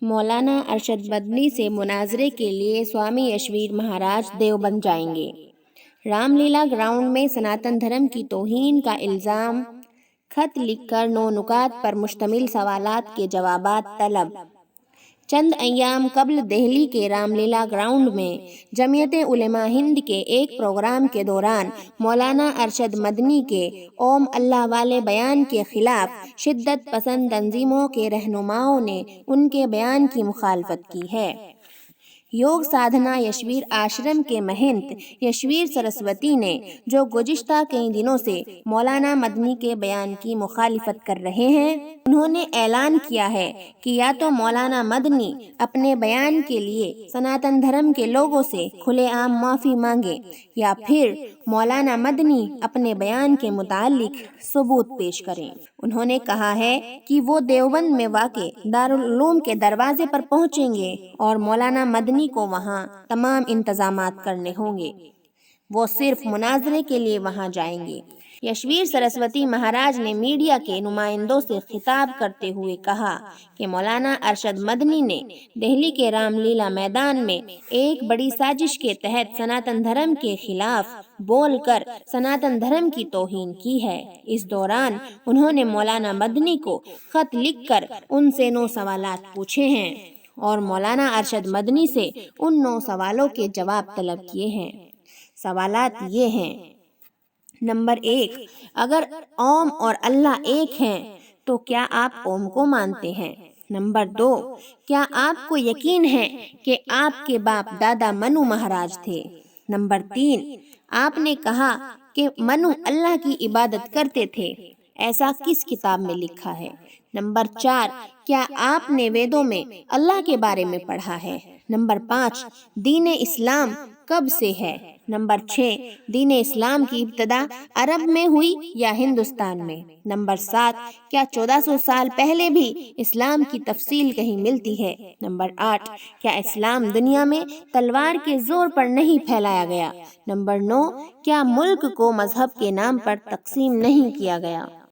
مولانا ارشد مدنی سے مناظرے کے لیے سوامی یشویر مہاراج دیوبند جائیں گے۔ رام لیلا گراؤنڈ میں سناتن دھرم کی توہین کا الزام، خط لکھ کر 9 نکات پر مشتمل سوالات کے جوابات طلب۔ چند ایام قبل دہلی کے رام لیلا گراؤنڈ میں جمعیت علماء ہند کے ایک پروگرام کے دوران مولانا ارشد مدنی کے اوم اللہ والے بیان کے خلاف شدت پسند تنظیموں کے رہنماؤں نے ان کے بیان کی مخالفت کی ہے۔ یوگ سادھنا یشویر آشرم کے مہنت یشویر سرسوتی نے، جو گزشتہ کئی دنوں سے مولانا مدنی کے بیان کی مخالفت کر رہے ہیں، انہوں نے اعلان کیا ہے کہ یا تو مولانا مدنی اپنے بیان کے لیے سناتن دھرم کے لوگوں سے کھلے عام معافی مانگے یا پھر مولانا مدنی اپنے بیان کے متعلق ثبوت پیش کریں۔ انہوں نے کہا ہے کہ وہ دیوبند میں واقع دارالعلوم کے دروازے پر پہنچیں گے اور مولانا مدنی کو وہاں تمام انتظامات کرنے ہوں گے۔ وہ صرف مناظرے کے لیے وہاں جائیں گے۔ یشویر سرسوتی مہاراج نے میڈیا کے نمائندوں سے خطاب کرتے ہوئے کہا کہ مولانا ارشد مدنی نے دہلی کے رام لیلا میدان میں ایک بڑی سازش کے تحت سناتن دھرم کے خلاف بول کر سناتن دھرم کی توہین کی ہے۔ اس دوران انہوں نے مولانا مدنی کو خط لکھ کر ان سے 9 سوالات پوچھے ہیں اور مولانا ارشد مدنی سے ان 9 سوالوں کے جواب طلب کیے ہیں۔ سوالات یہ ہیں: نمبر 1، اگر اوم اور اللہ ایک ہیں تو کیا آپ اوم کو مانتے ہیں؟ نمبر 2، کیا آپ کو یقین ہے کہ آپ کے باپ دادا منو مہاراج تھے؟ نمبر 3، آپ نے کہا کہ منو اللہ کی عبادت کرتے تھے، ایسا کس کتاب میں لکھا ہے؟ نمبر 4، کیا آپ نے ویدوں میں اللہ کے بارے میں پڑھا ہے؟ نمبر 5، دین اسلام کب سے ہے؟ نمبر 6، دین اسلام کی ابتدا عرب میں ہوئی یا ہندوستان میں؟ نمبر 7، کیا 1400 سال پہلے بھی اسلام کی تفصیل کہیں ملتی ہے؟ نمبر 8، کیا اسلام دنیا میں تلوار کے زور پر نہیں پھیلایا گیا؟ نمبر 9، کیا ملک کو مذہب کے نام پر تقسیم نہیں کیا گیا؟